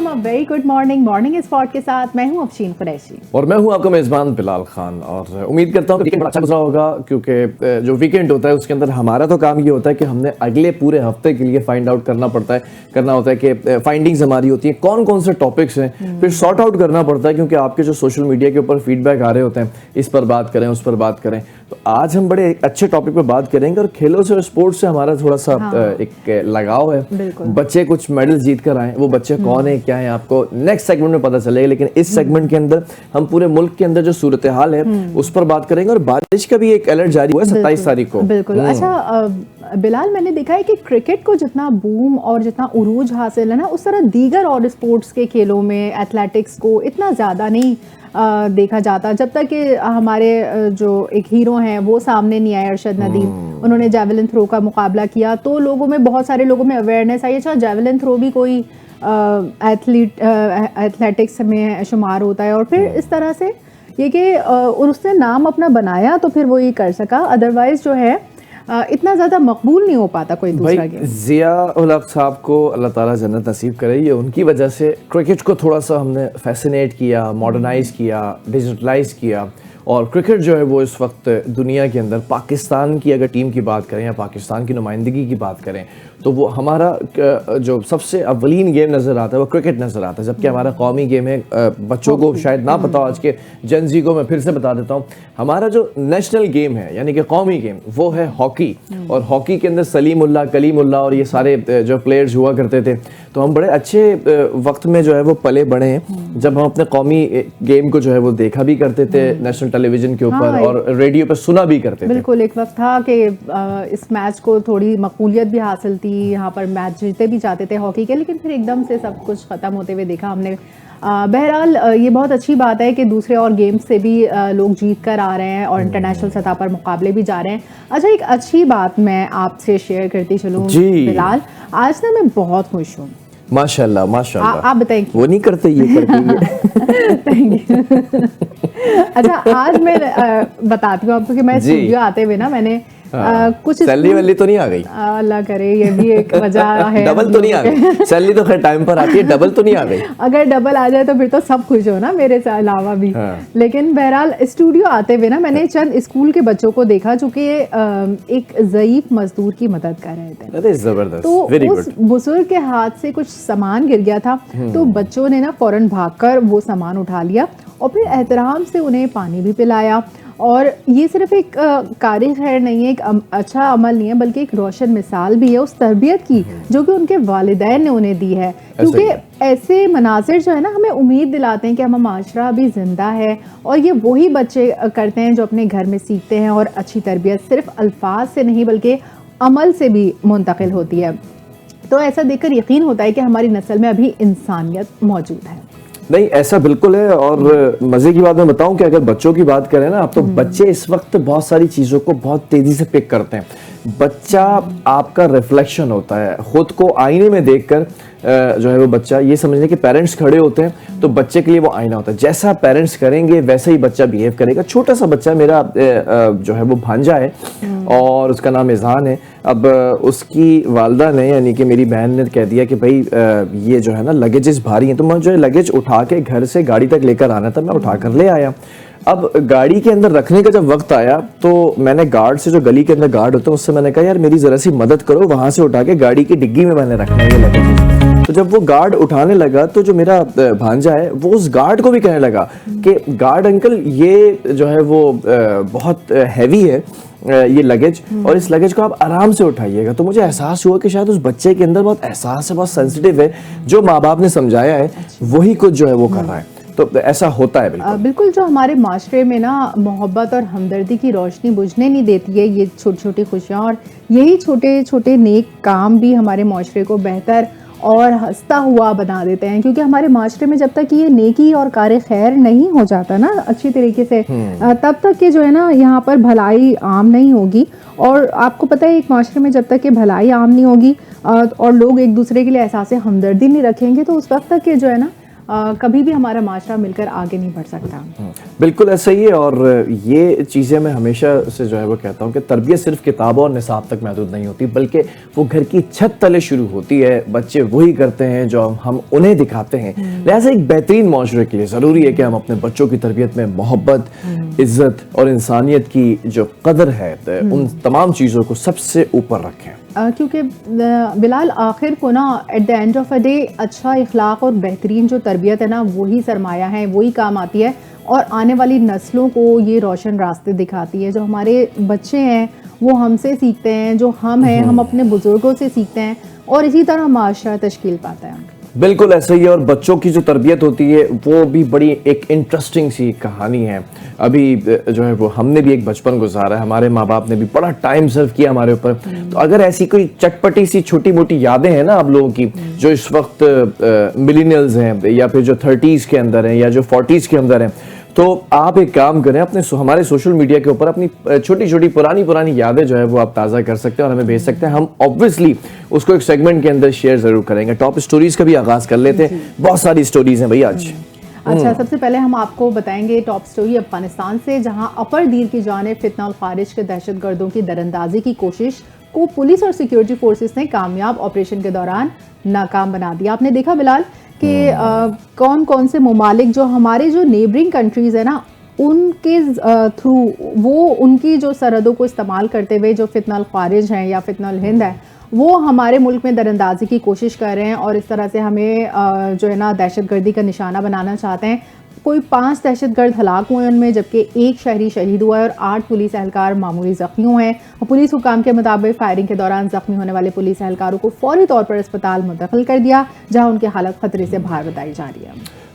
वालेकुम, a very good morning. Morning spot के साथ मैं हूं अफशीन कुरैशी और मैं हूं आपका मेज़बान बिलाल खान। और उम्मीद करता हूं कि वीकेंड बड़ा अच्छा गुजरा होगा, क्योंकि जो वीकेंड होता है उसके अंदर हमारा तो काम ये होता है कि हमने अगले पूरे हफ्ते के लिए फाइंड आउट करना होता है कि फाइंडिंग्स हमारी होती हैं, कौन कौन से टॉपिक्स हैं, फिर सॉर्ट आउट करना पड़ता है, क्योंकि आपके जो सोशल मीडिया के ऊपर फीडबैक आ रहे होते हैं, इस पर बात करें, उस पर बात करें। तो आज हम बड़े अच्छे टॉपिक पर बात करेंगे और खेलों से और स्पोर्ट्स से हमारा थोड़ा सा एक लगाव है। बच्चे कुछ मेडल जीत कर आए, वो बच्चे कौन है, क्या है, आपको नेक्स्ट सेगमेंट में पता चलेगा। लेकिन इस सेगमेंट के अंदर हम पूरे मुल्क के अंदर जो सूरत हाल है उस पर बात करेंगे। और बारिश का भी एक अलर्ट जारी हुआ है 27 तारीख को। बिल्कुल। अच्छा बिलाल, मैंने देखा है कि क्रिकेट को जितना बूम और जितना उरूज हासिल है ना, उस तरह दीगर और स्पोर्ट्स के खेलों में एथलेटिक्स को इतना ज़्यादा नहीं देखा जाता। जब तक कि हमारे जो एक हीरो हैं वो सामने नहीं आए, अरशद नदीम, उन्होंने जेवलिन थ्रो का मुकाबला किया तो लोगों में, बहुत सारे लोगों में अवेयरनेस आई। अच्छा, जेवलिन थ्रो भी कोई एथलेटिक्स में शुमार होता है, और फिर इस तरह से ये कि उसने नाम अपना बनाया तो फिर वो ये कर सका, अदरवाइज जो है इतना ज़्यादा मकबूल नहीं हो पाता कोई दूसरा गेम। जिया उल हक साहब को अल्लाह ताला जन्नत नसीब करे, ये उनकी वजह से क्रिकेट को थोड़ा सा हमने फैसिनेट किया, मॉडर्नाइज किया, डिजिटलाइज किया। और क्रिकेट जो है वो इस वक्त दुनिया के अंदर, पाकिस्तान की अगर टीम की बात करें या पाकिस्तान की नुमाइंदगी की बात करें, तो वो हमारा जो सबसे अव्वलीन गेम नज़र आता है वो क्रिकेट नज़र आता है। जबकि हमारा कौमी गेम है, बच्चों को शायद ना पता हो, आज के जेनजी को मैं फिर से बता देता हूँ, हमारा जो नेशनल गेम है यानी कि कौमी गेम वो है हॉकी। और हॉकी के अंदर सलीमुल्लाह, कलीमुल्लाह और ये सारे जो प्लेयर्स हुआ करते थे। तो हम बड़े अच्छे वक्त में जो है वो पले बड़े हैं, जब हम अपने कौमी गेम को जो है वो देखा भी करते थे नेशनल टेलीविजन के ऊपर, और रेडियो पर सुना भी करते थे। बिल्कुल, एक वक्त था कि इस मैच को थोड़ी मकबूलियत भी हासिल थी, यहाँ पर मैच जीते भी जाते थे हॉकी के, लेकिन फिर एकदम से सब कुछ ख़त्म होते हुए देखा हमने। बहरहाल ये बहुत अच्छी बात है कि दूसरे और गेम्स से भी लोग जीत कर आ रहे हैं और इंटरनेशनल सतह पर मुकाबले भी जा रहे हैं। अच्छा, एक अच्छी बात मैं आपसे शेयर करती चलूँ बिलाल, आज ना मैं बहुत खुश हूँ। माशाल्लाह माशाल्लाह। आप बताएं। वो नहीं करते, ये करते ये। अच्छा, आज मैं बताती हूँ आपको कि मैं स्टूडियो आते हुए ना मैंने कुछ सैलरी वैली तो नहीं आ गई? अल्लाह करे, ये भी एक वजह है। डबल तो नहीं आ गई? सैलरी तो खैर टाइम पर आती है, डबल तो नहीं आ गई? अगर डबल आ जाए तो फिर तो सब खुश हो ना, मेरे से अलावा भी। लेकिन बहरहाल स्टूडियो आते हुए ना मैंने चंद स्कूल के बच्चों को देखा जो कि एक ज़ईफ मजदूर की मदद कर रहे थे। अरे जबरदस्त। तो उस बुजुर्ग के हाथ से कुछ सामान गिर गया था, तो बच्चों ने ना फौरन भागकर वो सामान उठा लिया और फिर एहतराम से उन्हें पानी भी पिलाया। और ये सिर्फ एक कारी खैर नहीं है, एक अच्छा अमल नहीं है, बल्कि एक रोशन मिसाल भी है उस तरबियत की जो कि उनके वालिदैन ने उन्हें दी है। क्योंकि ऐसे मनाजिर जो है ना, हमें उम्मीद दिलाते हैं कि हमारा माशरा अभी ज़िंदा है, और ये वही बच्चे करते हैं जो अपने घर में सीखते हैं, और अच्छी तरबियत सिर्फ अल्फाज से नहीं बल्कि अमल से भी मुंतकिल होती है। तो ऐसा देखकर यकीन होता है कि हमारी नस्ल में अभी इंसानियत मौजूद है। नहीं, ऐसा बिल्कुल है। और मजे की बात मैं बताऊं कि अगर बच्चों की बात करें ना, तो बच्चे इस वक्त बहुत सारी चीजों को बहुत तेजी से पिक करते हैं। बच्चा आपका रिफ्लेक्शन होता है, खुद को आईने में देखकर जो है वो बच्चा ये समझने के पेरेंट्स खड़े होते हैं तो बच्चे के लिए वो आईना होता है। जैसा पेरेंट्स करेंगे वैसे ही बच्चा बिहेव करेगा। छोटा सा बच्चा मेरा जो है वो भांजा है और उसका नाम इज़हान है। अब उसकी वालदा ने यानी कि मेरी बहन ने कह दिया कि भाई ये जो है ना लगेजेस भारी हैं, तो मैं जो है लगेज उठा के घर से गाड़ी तक लेकर आना था, मैं उठा कर ले आया। अब गाड़ी के अंदर रखने का जब वक्त आया तो मैंने गार्ड से, जो गली के अंदर गार्ड होता है, उससे मैंने कहा यार मेरी जरा सी मदद करो, वहां से उठा के गाड़ी की डिग्गी में मैंने रखना है ये लगेज। तो जब वो गार्ड उठाने लगा तो जो मेरा भांजा है वो उस गार्ड को भी कहने लगा कि गार्ड अंकल ये जो है वो बहुत हैवी है ये लगेज, और इस लगेज को आप आराम से उठाइएगा। तो मुझे एहसास हुआ कि शायद उस बच्चे के अंदर बहुत एहसास है, बहुत सेंसिटिव है, जो माँ बाप ने समझाया है वही कुछ जो है वो कर रहा है। तो ऐसा होता है बिल्कुल। जो हमारे माशरे में ना मोहब्बत और हमदर्दी की रोशनी बुझने नहीं देती है, ये छोटी छोटी खुशियाँ और यही छोटे छोटे नेक काम भी हमारे माशरे को बेहतर और हंसता हुआ बना देते हैं। क्योंकि हमारे माशरे में जब तक ये नेकी और कार खैर नहीं हो जाता ना अच्छी तरीके से, तब तक कि जो है ना यहाँ पर भलाई आम नहीं होगी। और आपको पता है, एक माशरे में जब तक कि भलाई आम नहीं होगी और लोग एक दूसरे के लिए एहसास हमदर्दी नहीं रखेंगे, तो उस वक्त तक कि जो है ना कभी भी हमारा माशरा मिलकर आगे नहीं बढ़ सकता। बिल्कुल ऐसा ही है। और ये चीज़ें मैं हमेशा से जो है वो कहता हूँ कि तरबियत सिर्फ किताबों और निसाब तक महदूद नहीं होती, बल्कि वो घर की छत तले शुरू होती है। बच्चे वही करते हैं जो हम उन्हें दिखाते हैं। लिहाजा एक बेहतरीन माशरे के लिए ज़रूरी है कि हम अपने बच्चों की तरबियत में मोहब्बत, इज्जत और इंसानियत की जो कदर है उन तमाम चीज़ों को सबसे ऊपर रखें। क्योंकि बिलाल, आखिर को ना at the end of a day अच्छा इखलाक और बेहतरीन जो तरबियत है ना, वही सरमाया है, वही काम आती है और आने वाली नस्लों को ये रोशन रास्ते दिखाती है। जो हमारे बच्चे हैं वो हमसे सीखते हैं, जो हम हैं हम अपने बुजुर्गों से सीखते हैं और इसी तरह माशरा तश्कील पाता है। बिल्कुल ऐसा ही है। और बच्चों की जो तरबियत होती है वो भी बड़ी एक इंटरेस्टिंग सी कहानी है। अभी जो है वो हमने भी एक बचपन गुजारा है, हमारे माँ बाप ने भी बड़ा टाइम सर्व किया हमारे ऊपर। तो अगर ऐसी कोई चटपटी सी छोटी मोटी यादें हैं ना आप लोगों की, जो इस वक्त मिलेनियल्स हैं या फिर जो 30s के अंदर हैं या जो 40s के अंदर हैं, तो आप एक काम करें, अपने हमारे सोशल मीडिया के ऊपर अपनी छोटी छोटी पुरानी यादें जो है वो आप ताज़ा कर सकते हैं और हमें भेज सकते हैं। हम ऑब्वियसली उसको एक सेगमेंट के अंदर शेयर जरूर करेंगे। टॉप स्टोरीज का भी आगाज कर लेते हैं, बहुत सारी स्टोरीज हैं भैया आज। अच्छा, सबसे पहले हम आपको बताएंगे टॉप स्टोरी अफगानिस्तान से, जहां अपर दीर की जानिब फितना उल खारिज के दहशतगर्दों की दरअंदाजी की कोशिश को पुलिस और सिक्योरिटी फोर्सेस ने कामयाब ऑपरेशन के दौरान नाकाम बना दिया। आपने देखा बिलाल कि कौन कौन से ममालिक, जो हमारे जो नेबरिंग कंट्रीज़ है ना, उनके थ्रू वो उनकी जो सरहदों को इस्तेमाल करते हुए जो फितना अल खारिज हैं या फितना अल हिंद है, वो हमारे मुल्क में दरअंदाजी की कोशिश कर रहे हैं और इस तरह से हमें जो है ना दहशतगर्दी का निशाना बनाना चाहते हैं। कोई 5 दहशतगर्द हलाक हुए उनमें, जबकि 1 शहरी शहीद हुआ है और 8 पुलिस एहलकार मामूली जख्मी हुए हैं। और पुलिस हुकाम के मुताबिक फायरिंग के दौरान जख्मी होने वाले पुलिस एहलकारों को फौरी तौर पर अस्पताल मुंतकिल कर दिया, जहां उनकी हालत खतरे से बाहर बताई जा रही है।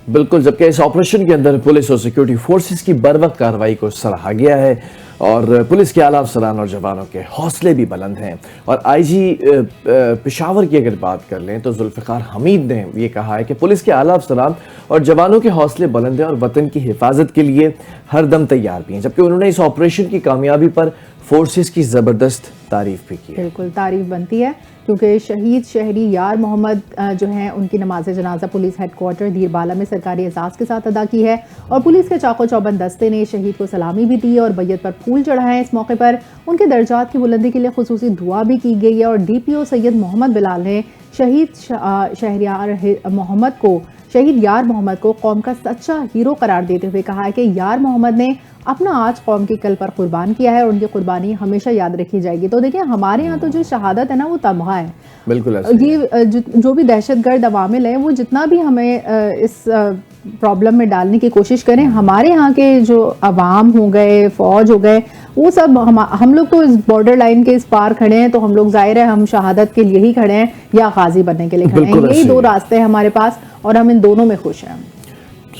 बिल्कुल, जबकि इस ऑपरेशन के अंदर पुलिस और सिक्योरिटी फोर्सेस की बरवक्त कार्रवाई को सराहा गया है और पुलिस के आला अफसरान और जवानों के हौसले भी बुलंद हैं। और आईजी पेशावर की अगर बात कर लें तो जुल्फ़िकार हमीद ने ये कहा है कि पुलिस के आला अफसरान और जवानों के हौसले बुलंद हैं और वतन की हिफाजत के लिए हर दम तैयार भी हैं। जबकि उन्होंने इस ऑपरेशन की कामयाबी पर फोर्सेस की ज़बरदस्त तारीफ भी की है। बिल्कुल तारीफ बनती है, क्योंकि शहीद शहरी यार मोहम्मद जो हैं उनकी नमाज जनाजा पुलिस हेडक्वार्टर दीरबाला में सरकारी एजाज़ के साथ अदा की है और पुलिस के चाको चौबंद दस्ते ने शहीद को सलामी भी दी और बैयत पर फूल चढ़ाए। इस मौके पर उनके दर्जात की बुलंदी के लिए खुसूसी दुआ भी की गई है और DPO सैयद मोहम्मद बिलाल ने शहीद यार मोहम्मद को कौम का सच्चा हीरो करार देते हुए कहा है कि यार मोहम्मद ने अपना आज कौम की कल पर कुर्बान किया है और उनकी कुर्बानी हमेशा याद रखी जाएगी। तो देखिए, हमारे यहाँ तो जो शहादत है ना वो तमगा है। बिल्कुल ये जो भी दहशतगर्द अवामिल हैं वो जितना भी हमें इस प्रॉब्लम में डालने की कोशिश करें, हमारे यहाँ के जो अवाम हो गए, फौज हो गए, वो सब हम लोग तो इस बॉर्डर लाइन के इस पार खड़े हैं। तो हम लोग जाहिर है हम शहादत के लिए ही खड़े हैं या गाजी बनने के लिए खड़े हैं। यही 2 रास्ते हैं हमारे पास और हम इन दोनों में खुश हैं।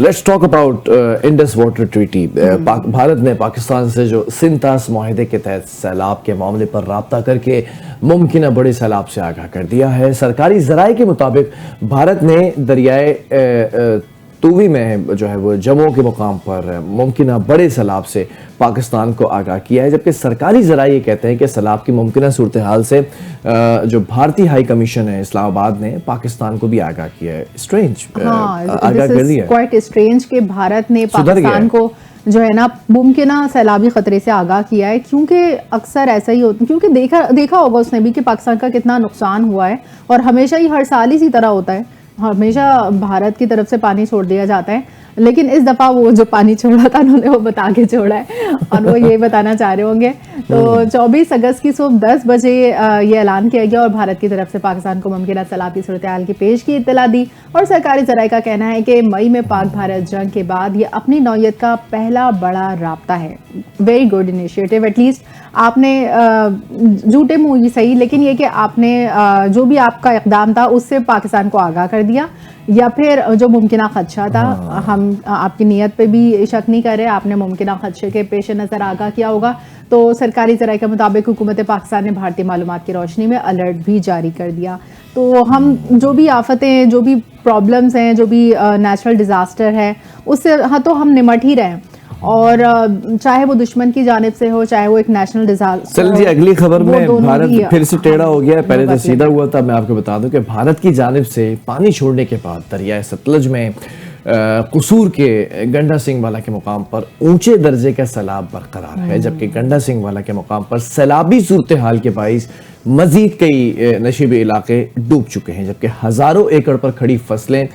Let's talk about Indus water treaty. Bharat ने पाकिस्तान से जो सिंतास माहिदे के तहत सैलाब के मामले पर राब्ता करके मुमकिन बड़े सैलाब से आगाह कर दिया है। सरकारी जराये के मुताबिक भारत ने दरियाए तूवी में जो है वो जम्मू के मुकाम पर मुमकिन बड़े सैलाब से पाकिस्तान को आगाह किया है, जबकि सरकारी जराये ये कहते हैं कि सैलाब की मुमकिन सूरत हाल से जो भारतीय हाई कमीशन है इस्लामाबाद ने पाकिस्तान को भी आगाह किया है। स्ट्रेंज आगाह कर दिया, क्वाइट स्ट्रेंज कि भारत ने पाकिस्तान को जो है ना मुमकिन सैलाबी खतरे से आगाह किया है, क्योंकि अक्सर ऐसा ही होता है। क्योंकि देखा होगा उसने भी कि पाकिस्तान का कितना नुकसान हुआ है और हमेशा ही हर साल इसी तरह होता है, हमेशा भारत की तरफ से पानी छोड़ दिया जाता है। लेकिन इस दफ़ा वो जो पानी छोड़ा था उन्होंने वो बता के छोड़ा है और वो ये बताना चाह रहे होंगे। तो 24 अगस्त की सुबह 10 बजे ये ऐलान किया गया और भारत की तरफ से पाकिस्तान को मुमकिन सैलाब की सूरत हाल की पेश की इत्तला दी। और सरकारी जराये का कहना है कि मई में पाक भारत जंग के बाद ये अपनी नौयत का पहला बड़ा राब्ता है। Very good initiative. एटलीस्ट आपने झूठे मुँह ही सही, लेकिन ये कि आपने जो भी आपका इक़दाम था उससे पाकिस्तान को आगाह कर दिया, या फिर जो मुमकिन खदशा था, हम आपकी नीयत पे भी शक नहीं कर रहे, आपने मुमकिन खदशे के पेश नज़र आगाह किया होगा। तो सरकारी ज़राए के मुताबिक हुकूमत पाकिस्तान ने भारतीय मालूमात की रोशनी में अलर्ट भी जारी कर दिया। तो हम जो भी आफतें, जो भी प्रॉब्लम्स हैं, जो भी नेचुरल डिज़ास्टर है, उससे हाँ तो हम निमट ही रहे हैं। और चाहे वो दुश्मन की जानिब से हो, चाहे वो एक नेशनल डिजास्टर। चल जी, अगली खबर में भारत फिर से टेढ़ा हो गया है। पहले तो सीधा हुआ था। मैं आपको बता दूं कि भारत की जानिब से पानी छोड़ने के बाद दरियाए सतलज में कसूर के गंडा सिंह वाला के मुकाम पर ऊंचे दर्जे का सैलाब बरकरार है, जबकि गंडा सिंह वाला के मुकाम पर सैलाबी सूरत हाल के बाइस मजीद कई नशीबी इलाके डूब चुके हैं, जबकि हजारों एकड़ पर खड़ी फसलें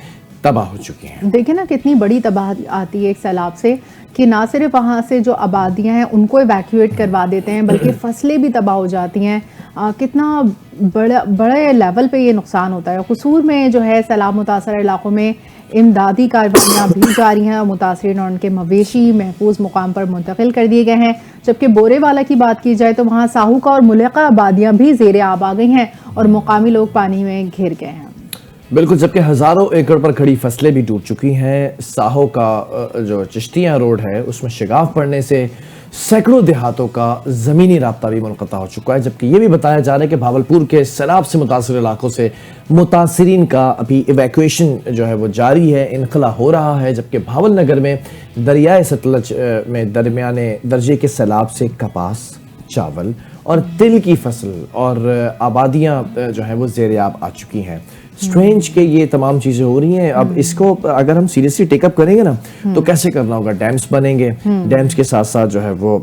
तबाह हो चुकी हैं। देखिए ना कितनी बड़ी तबाही आती है एक सैलाब से, कि ना सिर्फ वहाँ से जो आबादियाँ हैं उनको इवैक्यूएट करवा देते हैं, बल्कि फसलें भी तबाह हो जाती हैं। कितना बड़े लेवल पे ये नुकसान होता है। कसूर में जो है सैलाब मुतासर इलाकों में इमदादी कार्रवाइयाँ भी जारी हैं और मुतासरीन और उनके मवेशी महफूज मुकाम पर मुंतकिल कर दिए गए हैं। जबकि बोरेवाला की बात की जाए तो वहाँ साहूका और मुल्का आबादियाँ भी ज़ेरे आब आ गई हैं और मुकामी लोग पानी में घिर गए हैं। बिल्कुल, जबकि हजारों एकड़ पर खड़ी फसलें भी डूब चुकी हैं। साहो का जो चिश्तियाँ रोड है उसमें शिगाफ पड़ने से सैकड़ों देहातों का ज़मीनी राब्ता भी मुनक़ता हो चुका है, जबकि ये भी बताया जा रहा है कि भावलपुर के सैलाब से मुतासर इलाकों से मुतासरीन का अभी इवैक्यूएशन जो है वो जारी है, इनखला हो रहा है। जबकि भावल नगर में दरियाए सतलज में दरमियाने दर्जे के सैलाब से कपास, चावल और तिल की फसल और आबादियाँ जो है वो ज़ेर-ए-आब आ चुकी हैं। स्ट्रेंज के ये तमाम चीजें हो रही हैं। अब इसको अगर हम सीरियसली टेकअप करेंगे ना तो कैसे करना होगा? डैम्स बनेंगे, डैम्स के साथ साथ जो है वो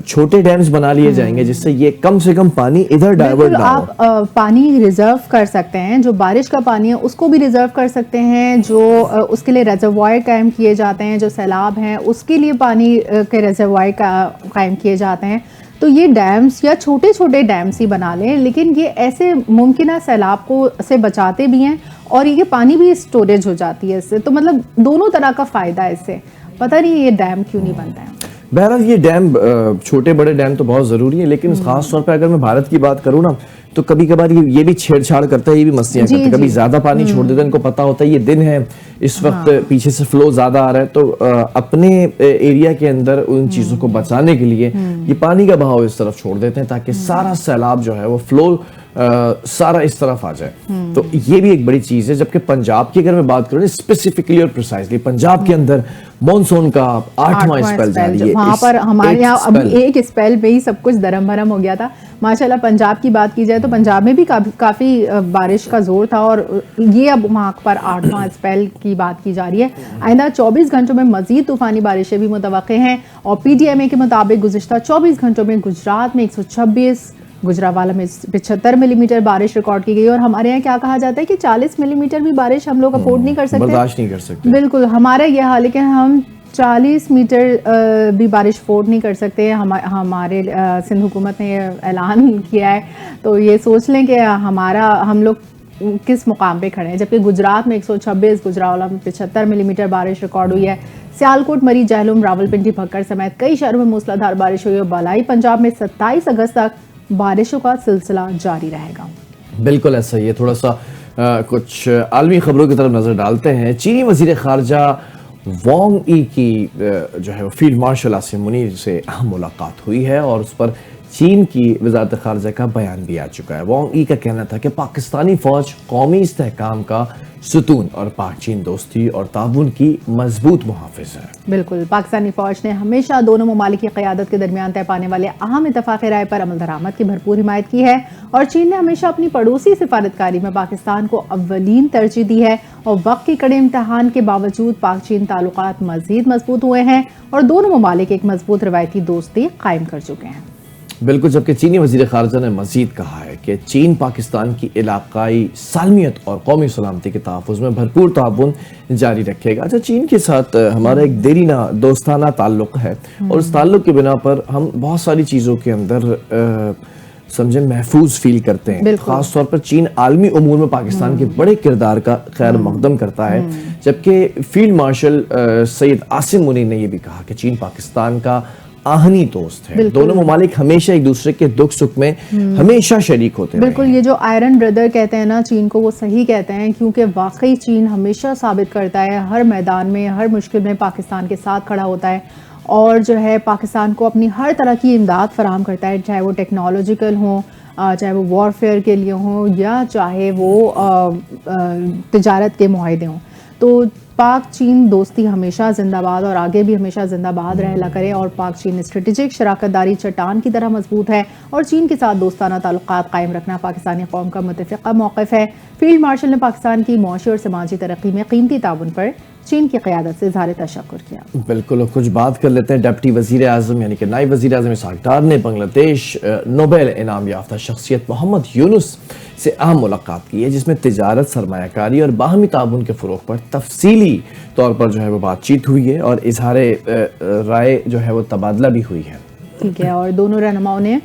छोटे डैम्स बना लिए जाएंगे जिससे ये कम से कम पानी इधर डाइवर्ट ना हो। आप पानी रिजर्व कर सकते हैं, जो बारिश का पानी है उसको भी रिजर्व कर सकते हैं, जो उसके लिए रिजर्वायर कायम किए जाते हैं, जो सैलाब हैं उसके लिए पानी के रिजर्वायर कायम किए जाते हैं। तो ये डैम्स या छोटे छोटे डैम्स ही बना लें, लेकिन ये ऐसे मुमकिन है सैलाब को से बचाते भी हैं और ये पानी भी स्टोरेज हो जाती है इससे। तो मतलब दोनों तरह का फ़ायदा है इससे। पता नहीं ये डैम क्यों नहीं बनता है। बहरहाल ये डैम, छोटे बड़े डैम तो बहुत ज़रूरी है, लेकिन ख़ास तौर पे अगर मैं भारत की बात करूँ ना तो कभी कभार ये भी छेड़छाड़ करता है, ये भी मस्तियाँ करता है। कभी ज़्यादा पानी छोड़ देता है, इनको पता होता है ये दिन है, इस वक्त पीछे से फ्लो ज़्यादा आ रहा है, तो अपने एरिया के अंदर उन चीज़ों को बचाने के लिए ये पानी का बहाव इस तरफ छोड़ देते हैं ताकि सारा सैलाब जो है वो फ्लो सारा इस तरफ आ जाए। तो ये भी एक बड़ी चीज़ है। जबकि पंजाब की अगर मैं बात करूँ स्पेसिफिकली और प्रिसाइजली, पंजाब के अंदर मॉनसून का 8वां स्पेल जारी है। वहाँ पर हमारे यहाँ अभी एक स्पेल में ही सब कुछ दरम भरम हो गया था। माशाल्लाह पंजाब की बात की जाए तो पंजाब में भी काफ़ी बारिश का जोर था और ये अब वहाँ पर 8वां स्पेल की बात की जा रही है। आइंदा 24 घंटों में मजीद तूफानी बारिशें भी मुतवक्के हैं और PTMA के मुताबिक गुज़िश्ता 24 घंटों में गुजरात में 126, गुजरावाला में 75 मिलीमीटर बारिश रिकॉर्ड की गई। और हमारे यहाँ क्या कहा जाता है कि 40 मिलीमीटर भी बारिश हम लोग अफोर्ड नहीं कर सकते, बर्दाश्त नहीं कर सकते। बिल्कुल हमारा यह हाल है कि हम 40 मीटर भी बारिश अफोर्ड नहीं कर सकते। हमारे सिंध हुकूमत ने ऐलान किया है, तो ये सोच लें कि हम लोग किस मुकाम पे खड़े हैं। जबकि गुजरात में 126, गुजरावाला में 75 मिलीमीटर बारिश रिकॉर्ड हुई है। सियालकोट, मरी, जहलुम, रावलपिंडी, भक्कर समेत कई शहरों में मूसलाधार बारिश हुई और बालाई पंजाब में 27 अगस्त तक बारिशों का सिलसिला जारी रहेगा। बिल्कुल ऐसा ही है। थोड़ा सा कुछ आलमी खबरों की तरफ नजर डालते हैं। चीनी वजीर खारजा वांग ई की जो है फील्ड मार्शल आसिम मुनीर से अहम मुलाकात हुई है और उस पर चीन की वजारत खारजा का बयान भी आ चुका है। वांग ई का कहना था कि पाकिस्तानी फौज कौमी इस्तेहकाम का सुतून और पाक चीन दोस्ती और ताउन की मजबूत मुहाफिज है। बिल्कुल, पाकिस्तानी फौज ने हमेशा दोनों ममालिक की क़यादत के दरमियान तय पाने वाले अहम इत्तफ़ाक़ राय पर अमल दरामद की भरपूर हिमायत की है और चीन ने हमेशा अपनी पड़ोसी सिफारतकारी में पाकिस्तान को अव्वलीन तरजीह दी है और वक्त के कड़े इम्तहान के बावजूद पाक चीन ताल्लुकात मजीद मजबूत हुए हैं और दोनों ममालिक एक मजबूत रवायती दोस्ती कायम कर चुके हैं। बिल्कुल, जबकि चीनी वजीर खारजा ने मजीद कहा है कि चीन पाकिस्तान की इलाकाई सालमियत और कौमी सलामती के तहफ़्फ़ुज़ में भरपूर ताउन जारी रखेगा। अच्छा, चीन के साथ हमारा एक देरीना दोस्ताना ताल्लुक़ है और उस ताल्लुक़ की बिना पर हम बहुत सारी चीज़ों के अंदर समझे महफूज फील करते हैं। खास तौर पर चीन आलमी उमूर में पाकिस्तान के बड़े किरदार का खैर मकदम करता है। जबकि फील्ड मार्शल सैयद आसिम मुनीर ने यह भी कहा कि चीन पाकिस्तान का आहनी दोस्त है। दोनों ममालिक हमेशा एक दूसरे के दुख सुख में हमेशा शरीक होते हैं। बिल्कुल, ये जो आयरन ब्रदर कहते हैं ना चीन को, वो सही कहते हैं क्योंकि वाकई चीन हमेशा साबित करता है हर मैदान में, हर मुश्किल में पाकिस्तान के साथ खड़ा होता है और जो है पाकिस्तान को अपनी हर तरह की इमदाद फराहम करता है, चाहे वो टेक्नोलॉजिकल हो, चाहे वो वॉरफेयर के लिए हो या चाहे वो तिजारत के मुआहदे हों। तो पाक चीन दोस्ती हमेशा जिंदाबाद और आगे भी हमेशा जिंदाबाद रहला करे और पाक चीन स्ट्रेटेजिक शराकतदारी चट्टान की तरह मजबूत है और चीन के साथ दोस्ताना ताल्लुकात कायम रखना पाकिस्तानी कौम का मुतफ़िक़ा मौक़िफ़ है। फील्ड मार्शल ने पाकिस्तान की मौशी और समाजी तरक्की में कीमती ताउन पर चीन की क़यादत से इज़हार तशक्कुर किया। बिल्कुल, कुछ बात कर लेते हैं। डिप्टी वज़ीर आज़म यानी कि नायब वज़ीर आज़म इसहाक़ डार ने बांग्लादेश नोबेल इनाम याफ्ता शख्सियत मोहम्मद यूनुस से अहम मुलाकात की है, जिसमें तिजारत, सरमायाकारी और बाहमी ताउन के फ़रोग़ पर तफसीली तौर पर जो है वो बातचीत हुई है और इजहार राय जो है वो तबादला भी हुई है। ठीक है, और दोनों रहनुमाओं ने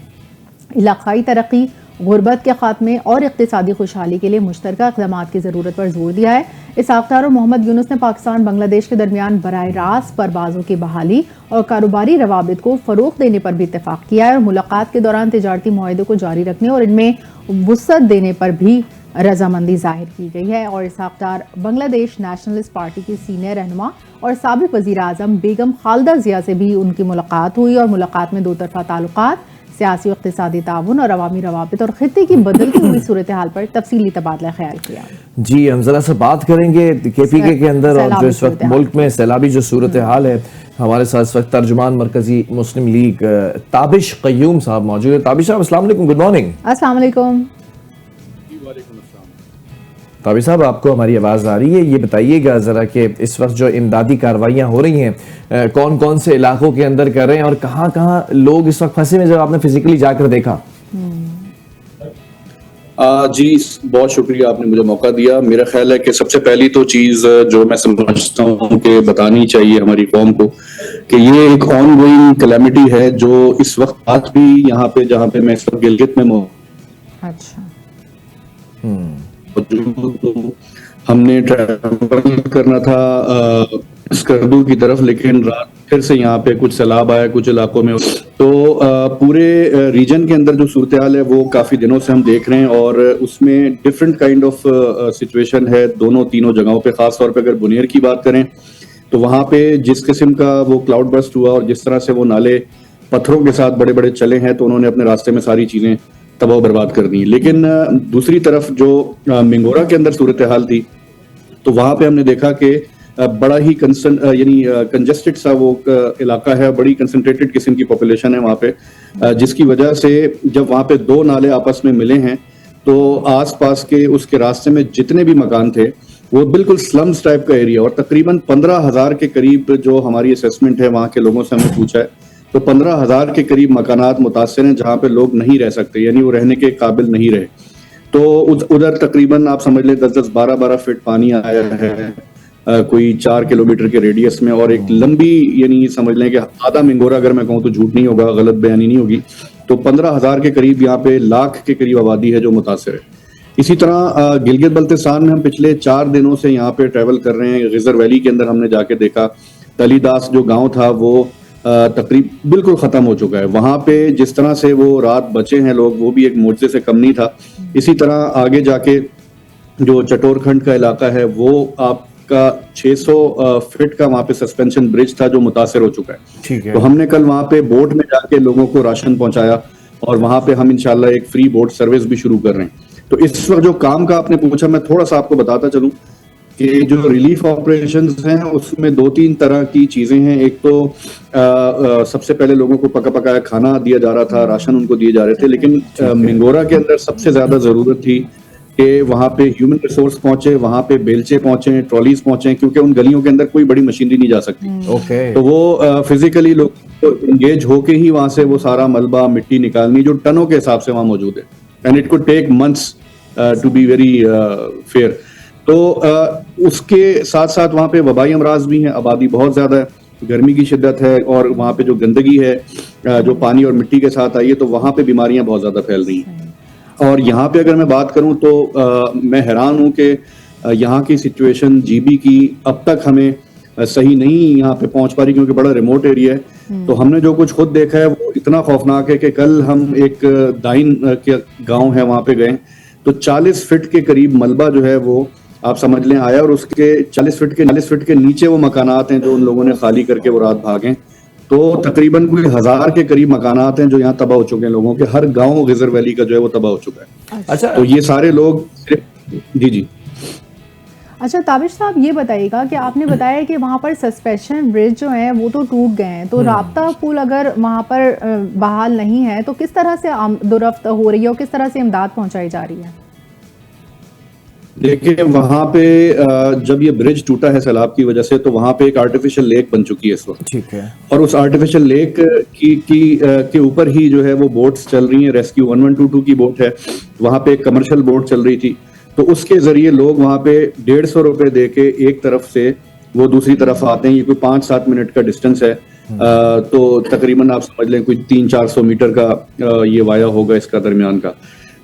इलाक़ाई तरक्की, गुर्बत के खात्मे और इक़्तिसादी खुशहाली के लिए मुश्तरका इक़दामात की ज़रूरत पर जोर दिया है। इसहाक़ डार और मोहम्मद यूनुस ने पाकिस्तान बांग्लादेश के दरमियान बराह रास्त परवाज़ों की बहाली और कारोबारी रवाबित को फ़रोग़ देने पर भी इत्तेफ़ाक़ किया है और मुलाकात के दौरान तिजारती मुआहदे को जारी रखने और इनमें वुसअत देने पर भी रजामंदी जाहिर की गई है। और इसहाक़ डार बांग्लादेश नेशनलिस्ट पार्टी की सीनियर रहनुमा और साबिक़ वज़ीर आज़म बेगम खालिदा ज़िया से भी उनकी मुलाकात हुई और मुलाकात में दो तरफ़ा ताल्लुकात, सियासी और इक़्तिसादी ताउन और अवामी रवाबित और खित्ते की बदलती हुई सूरत हाल पर तफसीली तबादला ख्याल किया। जी, हम जरा से बात करेंगे KPK के अंदर और जो इस वक्त मुल्क में सैलाबी जो सूरत हाल है। हमारे साथ इस वक्त तर्जुमान मरकजी मुस्लिम लीग ताबिश क़य्यूम साहब मौजूद है। ताबिश साहब अस्सलाम वालेकुम, गुड मॉर्निंग। अस्सलाम वालेकुम। ताबिश साहब, आपको हमारी आवाज़ आ रही है? ये बताइएगा ज़रा कि इस वक्त जो इमदादी कार्रवाइयाँ हो रही हैं कौन कौन से इलाकों के अंदर कर रहे हैं और कहाँ कहाँ लोग इस वक्त फंसे में, जब आपने फिजिकली जाकर देखा? जी, बहुत शुक्रिया, आपने मुझे मौका दिया। मेरा ख्याल है कि सबसे पहली तो चीज़ जो मैं समझता हूँ कि बतानी चाहिए हमारी कौम को कि ये एक ऑन गोइंग कैलेमिटी है जो इस वक्त आज भी यहाँ पे, जहाँ पे मैं इस वक्त गिलगित में हमने ट्रैवल करना था स्कर्दू की तरफ, लेकिन रात फिर से यहाँ पे कुछ सैलाब आया कुछ इलाकों में। तो पूरे रीजन के अंदर जो सूरत हाल है वो काफी दिनों से हम देख रहे हैं और उसमें डिफरेंट काइंड ऑफ सिचुएशन है दोनों तीनों जगहों पे। खास तौर पे अगर बुनेर की बात करें तो वहां पे जिस किस्म का वो क्लाउड बर्स्ट हुआ और जिस तरह से वो नाले पत्थरों के साथ बड़े बड़े चले हैं तो उन्होंने अपने रास्ते में सारी चीजें तबाह बर्बाद कर दी। लेकिन दूसरी तरफ जो मिंगोरा के अंदर सूरत हाल थी तो वहां पे हमने देखा कि बड़ा ही कंजेस्टेड सा वो इलाका है, बड़ी कंसंट्रेटेड किस्म की पॉपुलेशन है वहाँ पे, जिसकी वजह से जब वहाँ पे दो नाले आपस में मिले हैं तो आसपास के उसके रास्ते में जितने भी मकान थे वो बिल्कुल स्लम्स टाइप का एरिया, और तकरीबन 15,000 के करीब जो हमारी असेसमेंट है वहाँ के लोगों से हमने पूछा है तो 15,000 के करीब मकानात मुतासिर हैं जहाँ पे लोग नहीं रह सकते, यानी वो रहने के काबिल नहीं रहे। तो उधर तकरीबन आप समझ लें 10-10, 12-12 फीट पानी आया है कोई 4 किलोमीटर के रेडियस में, और एक लंबी, यानी समझ लें कि आधा मिंगोरा, अगर मैं कहूँ तो झूठ नहीं होगा, गलत बयानी नहीं होगी, तो 15,000 के करीब यहाँ पे लाख के करीब आबादी है जो मुतासिर है। इसी तरह गिलगित बल्तिस्तान में हम पिछले 4 दिनों से यहाँ पे ट्रैवल कर रहे हैं। गिजर वैली के अंदर हमने जाके देखा, तलीदास जो गाँव था वो तकरीब बिल्कुल खत्म हो चुका है। वहां पे जिस तरह से वो रात बचे हैं लोग, वो भी एक मोर्चे से कम नहीं था। इसी तरह आगे जाके जो चटोरखंड का इलाका है वो आपका 600 फीट का वहां पे सस्पेंशन ब्रिज था जो मुतासिर हो चुका है। ठीक है। तो हमने कल वहां पे बोट में जाके लोगों को राशन पहुंचाया और वहां पे हम इंशाल्लाह एक फ्री बोट सर्विस भी शुरू कर रहे हैं। तो इस वक्त जो काम का आपने पूछा, मैं थोड़ा सा आपको बताता चलूं कि जो रिलीफ ऑपरेशंस हैं उसमें 2-3 तरह की चीजें हैं। एक तो सबसे पहले लोगों को पका पकाया खाना दिया जा रहा था, राशन उनको दिए जा रहे थे, लेकिन मिंगोरा के अंदर सबसे ज्यादा जरूरत थी कि वहां पे ह्यूमन रिसोर्स पहुंचे, वहां पे बेलचे पहुंचे, ट्रॉलीज पहुंचे, क्योंकि उन गलियों के अंदर कोई बड़ी मशीनरी नहीं जा सकती। तो वो फिजिकली लोग एंगेज होके ही वहां से वो सारा मलबा मिट्टी निकालनी जो टनों के हिसाब से वहां मौजूद है, and it could take months to be very fair. तो उसके साथ साथ वहाँ पे वबाई अमराज भी हैं, आबादी बहुत ज़्यादा है, गर्मी की शिद्दत है, और वहाँ पे जो गंदगी है जो पानी और मिट्टी के साथ आई है तो वहाँ पे बीमारियाँ बहुत ज़्यादा फैल रही हैं। और यहाँ पे अगर मैं बात करूँ तो मैं हैरान हूँ कि यहाँ की सिचुएशन GB की अब तक हमें सही नहीं यहाँ पे पहुँच पा रही, क्योंकि बड़ा रिमोट एरिया है। तो हमने जो कुछ खुद देखा है वो इतना खौफनाक है कि कल हम एक दाइन के गाँव है वहाँ पे गए तो 40 फीट के करीब मलबा जो है वो आप समझ लें आया, और उसके 40 फीट के नीचे वो मकानात हैं जो उन लोगों ने खाली करके वो रात भागे। तो तकरीबन कोई 1000 के करीब मकानात हैं जो यहाँ तबाह हो चुके हैं, लोगों के हर गांव गिजर वैली का जो है वो तबाह हो चुका है। अच्छा, तो ये सारे लोग जी अच्छा ताबिश साहब, ये बताइएगा कि आपने बताया कि वहाँ पर सस्पेंशन ब्रिज जो है वो तो टूट गए हैं, तो राब्ता पुल अगर वहाँ पर बहाल नहीं है तो किस तरह से आमदोरफ्त हो रही है और किस तरह से इमदाद पहुँचाई जा रही है? देखिए वहां पे जब ये ब्रिज टूटा है सैलाब की वजह से, तो वहां पे एक आर्टिफिशियल लेक बन चुकी है इस वक्त। ठीक है। और उस आर्टिफिशियल लेक के ऊपर ही जो है वो बोट्स चल रही हैं। रेस्क्यू 1122 की बोट है, वहां पे एक कमर्शियल बोट चल रही थी, तो उसके जरिए लोग वहां पे 150 रुपए दे के एक तरफ से वो दूसरी तरफ आते हैं। ये कोई 5-7 मिनट का डिस्टेंस है, तो तकरीबन आप समझ लें कोई 300-400 मीटर का ये वाया होगा इसका दरमियान का।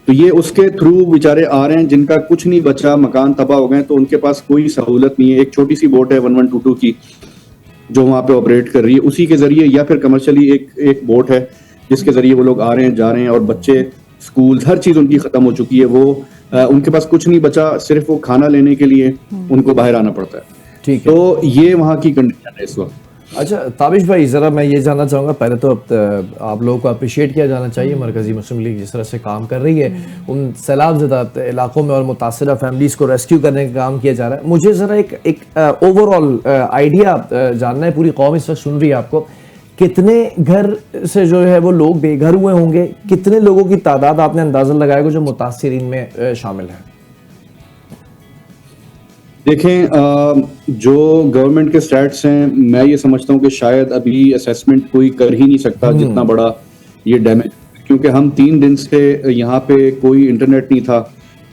तो ये उसके थ्रू बेचारे आ रहे हैं जिनका कुछ नहीं बचा, मकान तबाह हो गए, तो उनके पास कोई सहूलत नहीं है। एक छोटी सी बोट है 1122 की जो वहां पे ऑपरेट कर रही है, उसी के जरिए, या फिर कमर्शियली एक बोट है जिसके जरिए वो लोग आ रहे हैं जा रहे हैं। और बच्चे, स्कूल, हर चीज उनकी खत्म हो चुकी है। वो उनके पास कुछ नहीं बचा, सिर्फ वो खाना लेने के लिए उनको बाहर आना पड़ता है। ठीक है। तो ये वहां की कंडीशन है इस वक्त। अच्छा ताबिश भाई, ज़रा मैं ये जानना चाहूँगा, पहले तो आप लोगों को अप्रिशिएट किया जाना चाहिए, मरकज़ी मुस्लिम लीग जिस तरह से काम कर रही है उन सैलाब ज़दा इलाकों में और मुतासरा फैमिलीज़ को रेस्क्यू करने का काम किया जा रहा है। मुझे ज़रा एक ओवरऑल आइडिया जानना है, पूरी कौम इस वक्त सुन रही है आपको, कितने घर से जो है वो लोग बेघर हुए होंगे, कितने लोगों की तादाद आपने अंदाज़ा लगाया जो मुतासरीन में शामिल है? देखें, जो गवर्नमेंट के स्टैट्स हैं, मैं ये समझता हूँ कि शायद अभी असेसमेंट कोई कर ही नहीं सकता जितना बड़ा ये डैमेज, क्योंकि हम 3 दिन से यहाँ पे कोई इंटरनेट नहीं था,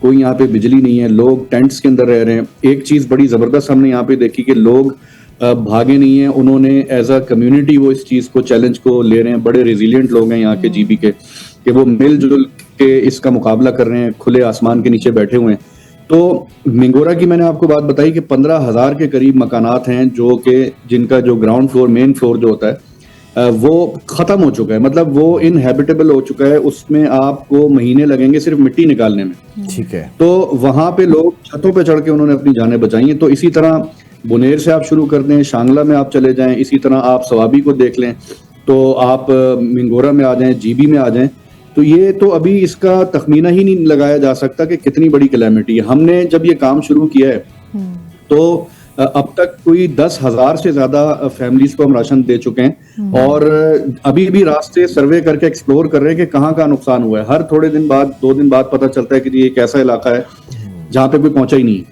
कोई यहाँ पे बिजली नहीं है, लोग टेंट्स के अंदर रह रहे हैं। एक चीज बड़ी जबरदस्त हमने यहाँ पे देखी कि लोग भागे नहीं हैं, उन्होंने एज अ कम्युनिटी वो इस चीज को, चैलेंज को ले रहे हैं। बड़े रेजिलियंट लोग हैं यहाँ के जीबी के, कि वो मिलजुल के इसका मुकाबला कर रहे हैं, खुले आसमान के नीचे बैठे हुए हैं। तो मिंगोरा की मैंने आपको बात बताई कि 15,000 के करीब मकानात हैं जो कि जिनका जो ग्राउंड फ्लोर, मेन फ्लोर जो होता है वो खत्म हो चुका है, मतलब वो इनहैबिटेबल हो चुका है। उसमें आपको महीने लगेंगे सिर्फ मिट्टी निकालने में। ठीक है। तो वहां पे लोग छतों पे चढ़ के उन्होंने अपनी जानें बचाई हैं। तो इसी तरह बुनेर से आप शुरू कर दें, शांगला में आप चले जाएं, इसी तरह आप सवाबी को देख लें, तो आप मिंगोरा में आ जाएं, जीबी में आ जाएं, तो ये तो अभी इसका तखमीना ही नहीं लगाया जा सकता कि कितनी बड़ी कैलेमिटी है। हमने जब ये काम शुरू किया है तो अब तक कोई 10,000 से ज्यादा फैमिलीज को हम राशन दे चुके हैं, और अभी भी रास्ते सर्वे करके एक्सप्लोर कर रहे हैं कि कहाँ कहाँ नुकसान हुआ है। हर थोड़े दिन बाद, 2 दिन बाद पता चलता है कि ये एक ऐसा इलाका है जहाँ पे कोई पहुंचा ही नहीं।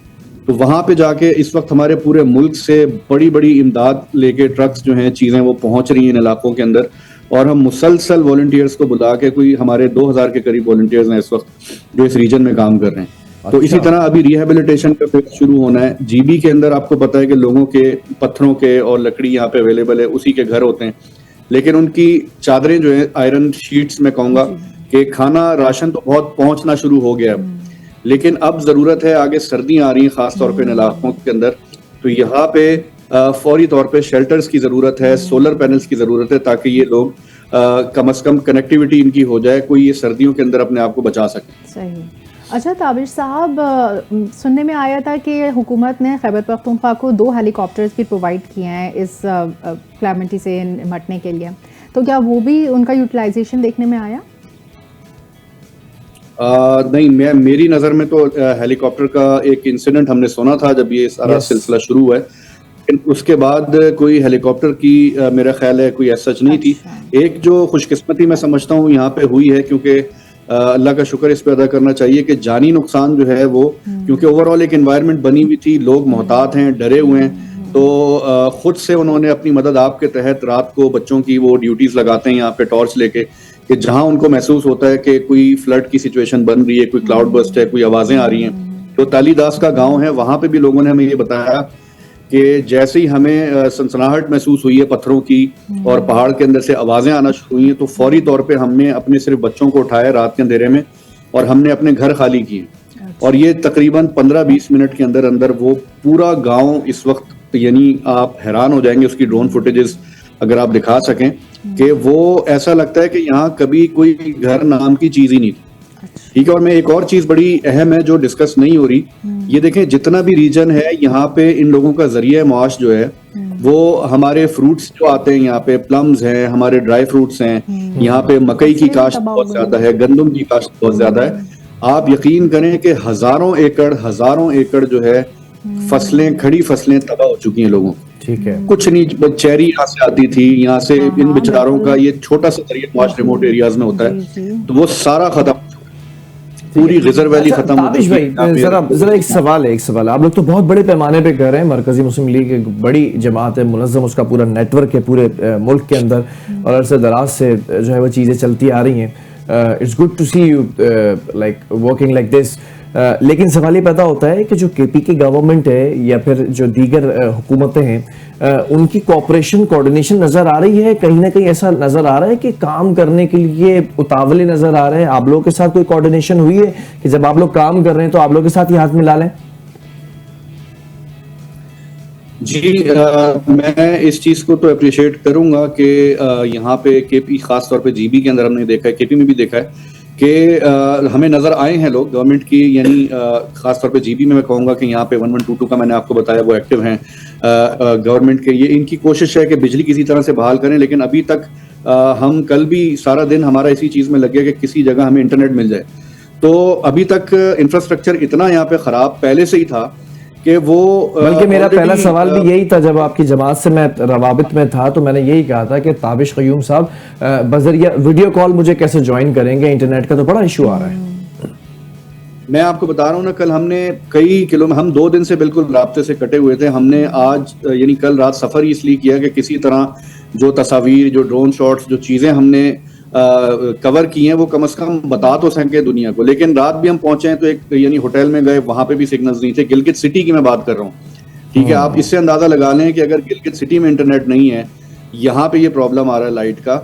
तो वहां पे जाके इस वक्त हमारे पूरे मुल्क से बड़ी बड़ी इमदाद लेके ट्रक्स जो हैं, चीजें वो पहुंच रही हैं इन इलाकों के अंदर, और हम मुसलसल वॉलंटियर्स को बुला के, कोई हमारे 2,000 के करीब वॉलंटियर्स हैं इस वक्त जो इस रीजन में काम कर रहे हैं। तो इसी तरह अभी रिहेबिलिटेशन का फेज शुरू होना है। जीबी के अंदर आपको पता है कि लोगों के पत्थरों के और लकड़ी यहाँ पे अवेलेबल है, उसी के घर होते हैं, लेकिन उनकी चादरें जो है आयरन शीट्स में कहूंगा कि खाना, राशन तो बहुत पहुंचना शुरू हो गया है, लेकिन अब जरूरत है, आगे सर्दियां आ रही हैं खास तौर पे इन इलाकों के अंदर, तो यहाँ पे फौरी तौर पे शेल्टर्स की जरूरत है, सोलर पैनल्स की जरूरत है, ताकि ये लोग कम से कम कनेक्टिविटी इनकी हो जाए, कोई ये सर्दियों के अंदर अपने आप को बचा सके। सही। अच्छा ताबिश साहब, सुनने में आया था कि हुकूमत ने खैबर पख्तूनख्वा को 2 हेलीकॉप्टर्स भी प्रोवाइड किए हैं इस क्लैमिटी से निपटने के लिए, तो क्या वो भी उनका यूटिलाइजेशन देखने में आया? नहीं, मेरी नजर में तो हेलीकॉप्टर का एक इंसिडेंट हमने सुना था जब ये सारा सिलसिला शुरू हुआ है, लेकिन उसके बाद कोई हेलीकॉप्टर की मेरा ख्याल है कोई सच नहीं थी। एक जो खुशकिस्मती मैं समझता हूँ यहाँ पे हुई है, क्योंकि अल्लाह का शुक्र इस पे अदा करना चाहिए कि जानी नुकसान जो है वो, क्योंकि ओवरऑल एक एनवायरनमेंट बनी हुई थी, लोग मोहतात हैं, डरे हुए हैं, तो खुद से उन्होंने अपनी मदद आपके तहत रात को बच्चों की वो ड्यूटीज लगाते हैं यहाँ पे टॉर्च लेके, कि जहां उनको महसूस होता है कि कोई फ्लड की सिचुएशन बन रही है, कोई क्लाउड बर्स्ट है, कोई आवाजें आ रही हैं। तो तालीदास का गांव है, वहां पे भी लोगों ने हमें ये बताया कि जैसे ही हमें सनसनाहट महसूस हुई है पत्थरों की और पहाड़ के अंदर से आवाजें आना शुरू हुई हैं, तो फौरी तौर पे हमने अपने सिर्फ बच्चों को उठाया रात के अंधेरे में और हमने अपने घर खाली किए। और ये तकरीबन 15-20 मिनट के अंदर अंदर वो पूरा गांव इस वक्त, यानी आप हैरान हो जाएंगे उसकी ड्रोन फुटेजेस अगर आप दिखा सकें, कि वो ऐसा लगता है कि यहाँ कभी कोई घर नाम की चीज ही नहीं थी। ठीक है। और मैं एक और चीज बड़ी अहम है जो डिस्कस नहीं हो रही, ये देखें जितना भी रीजन है यहाँ पे इन लोगों का जरिया माश जो है वो हमारे फ्रूट्स जो आते हैं, यहाँ पे प्लम्स हैं, हमारे ड्राई फ्रूट्स हैं, यहाँ पे मकई की काश्त बहुत ज्यादा है, गंदम की काश्त बहुत ज्यादा है। आप यकीन करें कि हजारों एकड़ जो है फसलें, खड़ी फसलें तबाह हो चुकी हैं लोगों की। ठीक है। कुछ नहीं, चेरी यहाँ से आती थी, यहाँ से इन बेचारों का ये छोटा सा दरिया बहुत रिमोट एरियाज में होता है, तो वो सारा खत्म, पूरी रिजर्व वैली अच्छा, खत्म हो ताबिश चुकी भाई, है। जरा एक सवाल है। आप लोग तो बहुत बड़े पैमाने पे कर रहे हैं, मरकजी मुस्लिम लीग एक बड़ी जमात है, मुनज़्ज़म उसका पूरा नेटवर्क है पूरे मुल्क के अंदर, और अरसे दराज से जो है वो चीज़ें चलती आ रही हैं। It's good to see you like working like this. लेकिन सवाल ये पैदा होता है कि जो केपी की गवर्नमेंट है या फिर जो दीगर हुकूमतें हैं, उनकी कोऑपरेशन, कोऑर्डिनेशन नजर आ रही है, कहीं ना कहीं ऐसा नजर आ रहा है कि काम करने के लिए उतावले नजर आ रहे हैं। आप लोगों के साथ कोई कोऑर्डिनेशन हुई है कि जब आप लोग काम कर रहे हैं तो आप लोगों के साथ ही हाथ मिला लें? जी, मैं इस चीज को तो अप्रिशिएट करूंगा कि यहाँ पे केपी, खास तौर पे जीबी के अंदर हमने देखा है, केपी में भी देखा है कि हमें नजर आए हैं लोग गवर्नमेंट की, यानी खास तौर पे जीबी में मैं कहूंगा कि यहाँ पे 1122 का मैंने आपको बताया वो एक्टिव हैं गवर्नमेंट के। ये इनकी कोशिश है कि बिजली किसी तरह से बहाल करें, लेकिन अभी तक हम कल भी सारा दिन हमारा इसी चीज में लग गया कि किसी जगह हमें इंटरनेट मिल जाए। तो अभी तक इंफ्रास्ट्रक्चर इतना यहाँ पे खराब पहले से ही था कि वो, बल्कि मेरा पहला सवाल भी यही था, जब आपकी जमात से मैं रवाबित में था तो मैंने यही कहा था कि ताबिश क़य्यूम साहब बजरिया वीडियो कॉल मुझे कैसे ज्वाइन करेंगे, इंटरनेट का तो बड़ा इशू आ रहा है। मैं आपको बता रहा हूँ ना, कल हमने कई किलोमीटर, हम 2 दिन से बिल्कुल राब्ते से कटे हुए थे। हमने आज यानी कल रात सफर ही इसलिए किया कि किसी तरह जो तस्वीर, जो ड्रोन शॉट्स, जो चीजें हमने कवर की हैं वो कम से कम बता तो सकें दुनिया को। लेकिन रात भी हम पहुंचे हैं तो एक यानी होटल में गए, वहां पे भी सिग्नल्स नहीं थे। गिलगित सिटी की मैं बात कर रहा हूँ, ठीक है। आप इससे अंदाजा लगा लें कि अगर गिलगित सिटी में इंटरनेट नहीं है, यहाँ पे ये प्रॉब्लम आ रहा है लाइट का,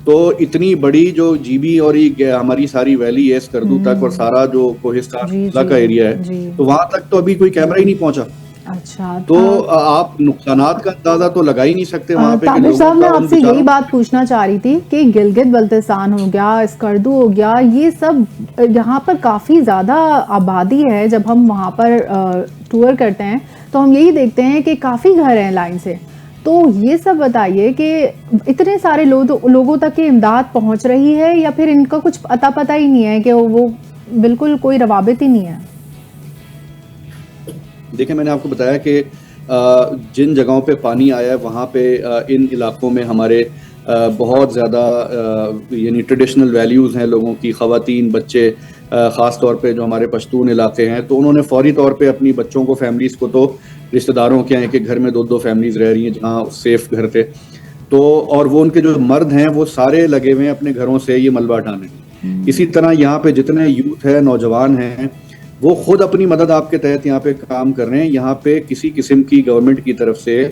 तो इतनी बड़ी जो जीबी और ये हमारी सारी वैली है स्कर्दू तक और सारा जो कोहिस्तान का एरिया है, तो वहां तक तो अभी कोई कैमरा ही नहीं पहुंचा। अच्छा, तो आप नुकसानात का अंदाजा तो लगा ही नहीं सकते वहां पे। ताबिश साहब, मैं आपसे यही बात पूछना चाह रही थी कि गिलगित बल्तिस्तान हो गया, स्कर्दू हो गया, ये सब यहाँ पर काफ़ी ज़्यादा आबादी है। जब हम वहाँ पर टूर करते हैं तो हम यही देखते हैं कि काफ़ी घर हैं लाइन से। तो ये सब बताइए कि इतने सारे लोगों तक ये इमदाद पहुँच रही है या फिर इनका कुछ पता ही नहीं है, कि वो बिल्कुल कोई रवाबित ही नहीं है? देखिए, मैंने आपको बताया कि जिन जगहों पे पानी आया है वहाँ पे इन इलाकों में हमारे बहुत ज़्यादा यानी ट्रेडिशनल वैल्यूज़ हैं लोगों की, ख़वातीन, बच्चे, ख़ास तौर पे जो हमारे पश्तून इलाके हैं, तो उन्होंने फ़ौरी तौर पे अपनी बच्चों को, फैमिलीज़ को, तो रिश्तेदारों के हैं कि घर में 2-2 फैमिलीज़ रह रही हैं जहाँ सेफ़ घर थे, तो और वो उनके जो मर्द हैं वो सारे लगे हुए हैं अपने घरों से ये मलबा हटाने। इसी तरह यहाँ पे जितने यूथ है, नौजवान हैं, वो खुद अपनी मदद आपके तहत यहाँ पे काम कर रहे हैं। यहाँ पे किसी किस्म की गवर्नमेंट की तरफ से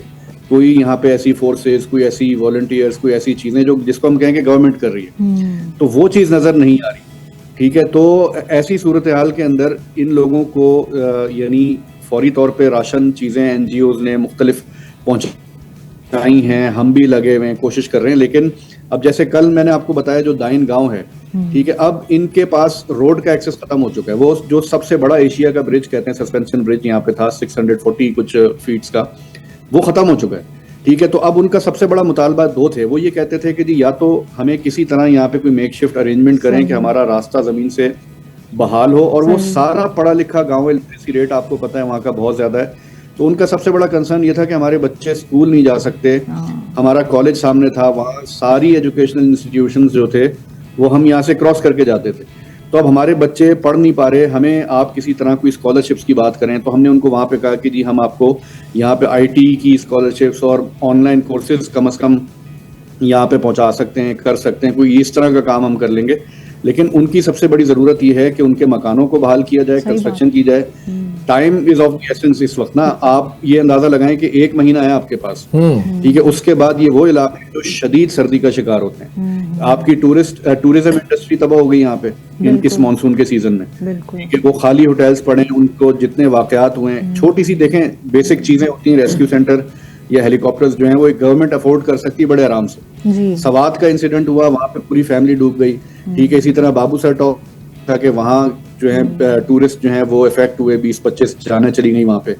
कोई यहाँ पे ऐसी फोर्सेस, कोई ऐसी वॉलंटियर्स, कोई ऐसी चीजें जो जिसको हम कहेंगे गवर्नमेंट कर रही है, तो वो चीज नजर नहीं आ रही, ठीक है। तो ऐसी सूरत हाल के अंदर इन लोगों को यानी फौरी तौर पे राशन चीजें NGOs ने मुख्तलिफ पहुंचाई हैं, हम भी लगे हुए हैं, कोशिश कर रहे हैं। लेकिन अब जैसे कल मैंने आपको बताया जो दाइन गांव है, ठीक है, अब इनके पास रोड का एक्सेस खत्म हो चुका है। वो जो सबसे बड़ा एशिया का ब्रिज कहते हैं, सस्पेंशन ब्रिज यहाँ पे था 640 कुछ फीट्स का, वो खत्म हो चुका है, ठीक है। तो अब उनका सबसे बड़ा मुतालबा 2 थे। वो ये कहते थे कि जी या तो हमें किसी तरह यहाँ पे कोई मेकशिफ्ट अरेंजमेंट करें कि हमारा रास्ता जमीन से बहाल हो, और वो सारा पढ़ा लिखा गाँव है, लिटरेसी रेट आपको पता है वहाँ का बहुत ज्यादा है। तो उनका सबसे बड़ा कंसर्न ये था कि हमारे बच्चे स्कूल नहीं जा सकते। हमारा कॉलेज सामने था, वहाँ सारी एजुकेशनल इंस्टीट्यूशंस जो थे वो हम यहाँ से क्रॉस करके जाते थे। तो अब हमारे बच्चे पढ़ नहीं पा रहे, हमें आप किसी तरह कोई स्कॉलरशिप्स की बात करें। तो हमने उनको वहाँ पे कहा कि जी हम आपको यहाँ पे IT की स्कॉलरशिप्स और ऑनलाइन कोर्सेज कम से कम यहाँ पे पहुँचा सकते हैं, कर सकते हैं, कोई इस तरह का काम हम कर लेंगे। लेकिन उनकी सबसे बड़ी जरूरत ये है कि उनके मकानों को बहाल किया जाए, कंस्ट्रक्शन की जाए। Time is of the essence इस वक्त ना। आप ये अंदाजा लगाएं कि 1 महीना है आपके पास, ठीक है, उसके बाद ये वो इलाके जो शदीद सर्दी का शिकार होते हैं। आपकी टूरिज्म इंडस्ट्री तबाह हो गई यहाँ पे इस मानसून के सीजन में, ठीक है। वो खाली होटल्स पड़े, उनको जितने वाकयात हुए हैं, छोटी सी देखें बेसिक चीजें होती हैं, रेस्क्यू सेंटर या हेलीकॉप्टर्स जो हैं वो एक गवर्नमेंट अफोर्ड कर सकती है बड़े आराम से। सवात का इंसिडेंट हुआ, वहां पे पूरी फैमिली डूब गई, ठीक है। इसी तरह बाबू सर टॉप था कि वहाँ जो है टूरिस्ट जो हैं वो इफेक्ट हुए, 20-25 जाने चली गई वहाँ पे।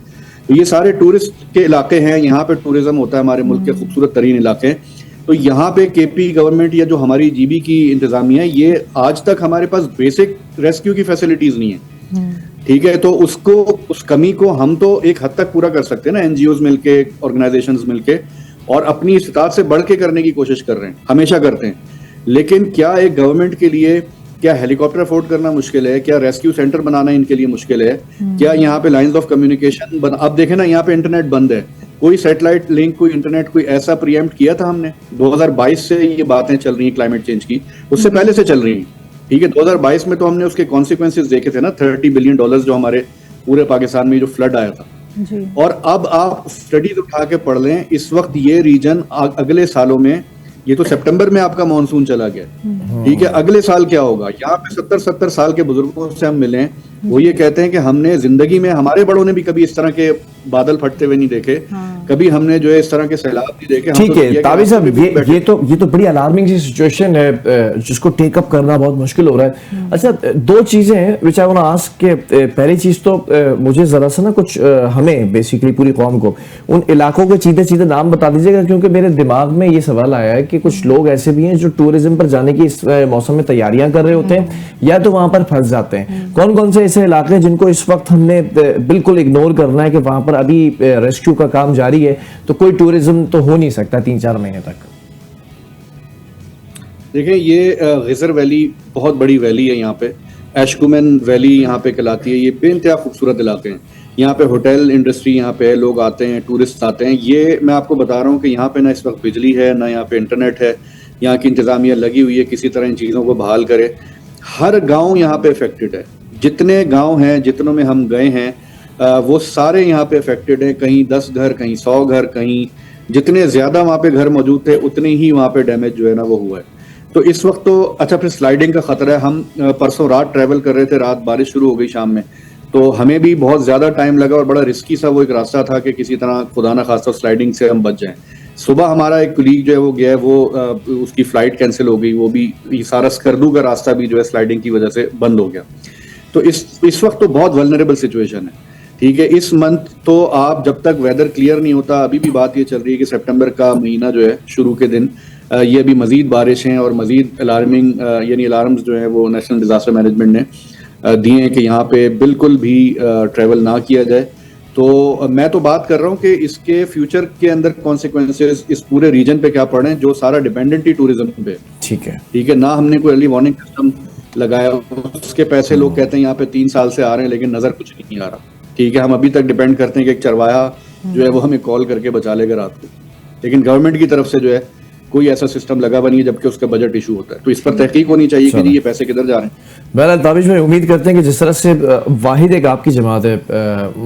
तो ये सारे टूरिस्ट के इलाके हैं, यहाँ पे टूरिज्म होता है, हमारे मुल्क के खूबसूरत तरीन इलाके हैं। तो यहाँ पे KP गवर्नमेंट या जो हमारी GB की इंतजामिया है, ये आज तक हमारे पास बेसिक रेस्क्यू की फैसिलिटीज नहीं है। ठीक है, तो उसको, उस कमी को हम तो एक हद तक पूरा कर सकते हैं ना, एनजीओज मिलके, ऑर्गेनाइजेशंस मिलके, और अपनी इस्तात से बढ़ के करने की कोशिश कर रहे हैं, हमेशा करते हैं। लेकिन क्या एक गवर्नमेंट के लिए, क्या हेलीकॉप्टर अफोर्ड करना मुश्किल है? क्या रेस्क्यू सेंटर बनाना इनके लिए मुश्किल है? क्या यहाँ पे लाइंस ऑफ कम्युनिकेशन अब देखें ना, यहाँ पे इंटरनेट बंद है, कोई सैटेलाइट लिंक, कोई इंटरनेट, कोई ऐसा प्रीएम्प्ट किया था हमने? 2022 से ये बातें चल रही हैं क्लाइमेट चेंज की, उससे पहले से चल रही हैं। ठीक है, 2022 में तो हमने उसके कॉन्सिक्वेंसेस देखे थे ना, $30 बिलियन जो हमारे पूरे पाकिस्तान में जो फ्लड आया था जी। और अब आप स्टडीज उठा के पढ़ लें, इस वक्त ये रीजन अगले सालों में, ये तो सितंबर में आपका मानसून चला गया, ठीक है, अगले साल क्या होगा? यहाँ पे 70 साल के बुजुर्गों से हम मिले, वो ये कहते हैं कि हमने जिंदगी में, हमारे बड़ों ने भी कभी इस तरह के बादल फटते हुए नहीं देखे, कभी हमने जो है इस तरह के सैलाब नहीं देखे। ठीक है ताबिश साहब, ये तो बड़ी अलार्मिंग सी सिचुएशन है जिसको टेक अप करना बहुत मुश्किल हो रहा है। अच्छा, दो चीजें हैं विच आई वांट टू आस्क के, पहली चीज तो मुझे जरा सा ना कुछ हमें बेसिकली पूरी कौम को उन इलाकों के सीधे सीधे नाम बता दीजिएगा, क्योंकि मेरे दिमाग में ये सवाल आया है कि कुछ लोग ऐसे भी हैं जो टूरिज्म पर जाने की इस मौसम में तैयारियां कर रहे होते हैं या तो वहां पर फंस जाते हैं। कौन कौन से ऐसे इलाके हैं जिनको इस वक्त हमने बिल्कुल इग्नोर करना है कि वहां पर अभी रेस्क्यू का काम जारी है, तो कोई टूरिज्म तो हो नहीं सकता 3-4 महीने तक? देखें, ये गिजर वैली बहुत बड़ी वैली है, यहाँ पे एशकुमन वैली यहाँ पे कहलाती है। ये बेइंतहा खूबसूरत इलाके हैं, यहाँ पे होटल इंडस्ट्री यहाँ पे है, लोग आते हैं, टूरिस्ट आते हैं। ये मैं आपको बता रहा हूँ कि यहाँ पे ना इस वक्त बिजली है, ना यहाँ पे इंटरनेट है, यहाँ की इंतजामिया लगी हुई है किसी तरह इन चीज़ों को बहाल करे। हर गाँव यहाँ पे अफेक्टेड है, जितने गाँव हैं, जितनों में हम गए हैं, वो सारे यहाँ पे अफेक्टेड हैं। कहीं 10 घर, कहीं 100 घर, कहीं जितने ज्यादा वहाँ पे घर मौजूद थे उतने ही वहाँ पे डैमेज जो है ना वो हुआ है। तो इस वक्त तो अच्छा, फिर स्लाइडिंग का खतरा है। हम परसों रात ट्रैवल कर रहे थे, रात बारिश शुरू हो गई शाम में, तो हमें भी बहुत ज्यादा टाइम लगा और बड़ा रिस्की सा वो एक रास्ता था कि किसी तरह खुदा ना खास्ता स्लाइडिंग से हम बच जाएं। सुबह हमारा एक कुलीग जो है वो गया है, वो उसकी फ्लाइट कैंसिल हो गई, वो भी ये सारा स्कर्दू का रास्ता भी जो है स्लाइडिंग की वजह से बंद हो गया। तो इस वक्त तो बहुत वल्नरेबल सिचुएशन है। ठीक है, इस मंथ तो आप जब तक वेदर क्लियर नहीं होता, अभी भी बात ये चल रही है कि सितंबर का महीना जो है शुरू के दिन ये अभी मजीद बारिशें और मजीद अलार्मिंग यानी अलार्म्स जो है वो नेशनल डिजास्टर मैनेजमेंट ने दिए हैं कि यहाँ पे बिल्कुल भी ट्रैवल ना किया जाए। तो मैं तो बात कर रहा हूँ कि इसके फ्यूचर के अंदर कॉन्सिक्वेंसेस इस पूरे रीजन पे क्या पड़े, जो सारा डिपेंडेंट ही टूरिज्म पे। ठीक है ना हमने कोई अर्ली वार्निंग सिस्टम लगाया, उसके पैसे लोग कहते हैं यहाँ पे 3 साल से आ रहे हैं लेकिन नजर कुछ नहीं आ रहा। ठीक है, हम अभी तक डिपेंड करते हैं कि एक चरवाहा जो है वो हमें कॉल करके बचा लेगा रात को, लेकिन गवर्नमेंट की तरफ से जो है कोई ऐसा सिस्टम लगा हुआ नहीं है, जबकि उसका बजट इशू होता है। तो इस पर तहकीक होनी चाहिए कि ये पैसे किधर जा रहे हैं। बहरहाल ताबिश भाई, उम्मीद करते हैं कि जिस तरह से वाहिद एक आपकी जमात है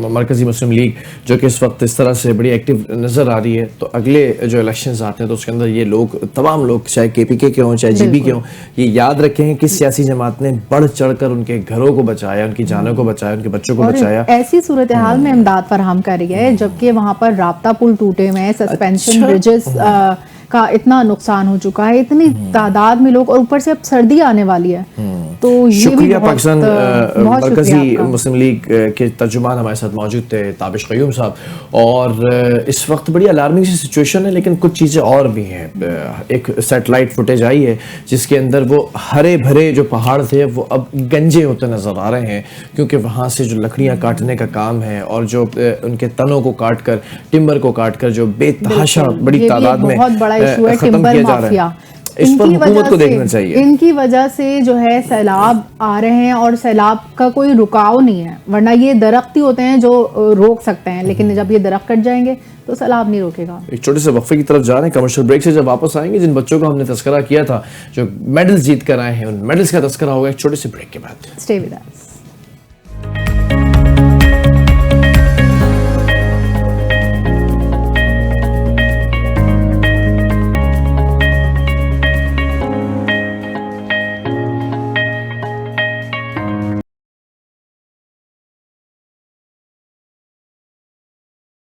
मरकजी मुस्लिम लीग, जो कि इस वक्त इस तरह से बड़ी एक्टिव नजर आ रही है, तो अगले जो इलेक्शंस आते हैं तो उसके अंदर ये लोग, तमाम लोग, चाहे केपीके के हों चाहे जीबी के हों, ये याद रखें कि सियासी जमात ने बढ़ चढ़कर उनके घरों को बचाया, उनकी जानों को बचाया, उनके बच्चों को बचाया। ऐसी सूरत हाल में इमदाद फराहम कर रही है, जबकि वहाँ पर राब्ता पुल टूटे हुए हैं, सस्पेंशन ब्रिजेस का इतना नुकसान हो चुका है, इतनी तादाद में लोग, और ऊपर से अब सर्दी आने वाली है। तो शुक्रिया पाकिस्तान मरकजी मुस्लिम लीग के तर्जुमान हमारे साथ मौजूद थे, ताबिश क़य्यूम साहब। और इस वक्त बड़ी अलार्मिंग सी सिचुएशन है, लेकिन कुछ चीज़ें और भी हैं। एक सैटेलाइट फुटेज आई है जिसके अंदर वो हरे भरे जो पहाड़ थे वो अब गंजे होते नजर आ रहे हैं, क्योंकि वहाँ से जो लकड़ियाँ काटने का काम है और जो उनके तनों को काट कर, टिम्बर को काट कर जो बेतहाशा बड़ी तादाद में खत्म किया जा रहा है, इस पर हुकूमत को देखना चाहिए। इनकी वजह से जो है सैलाब आ रहे हैं और सैलाब का कोई रुकाव नहीं है, वरना ये दरख्त ही होते हैं जो रोक सकते हैं, लेकिन जब ये दरख्त कट जाएंगे तो सैलाब नहीं रोकेगा। एक छोटे से वक्फे की तरफ जा रहे हैं, कमर्शियल ब्रेक से जब वापस आएंगे जिन बच्चों को हमने तस्करा किया था, जो मेडल्स जीत कर आए हैं, उन मेडल्स का तस्करा होगा एक छोटे से ब्रेक के बाद। Stay with us.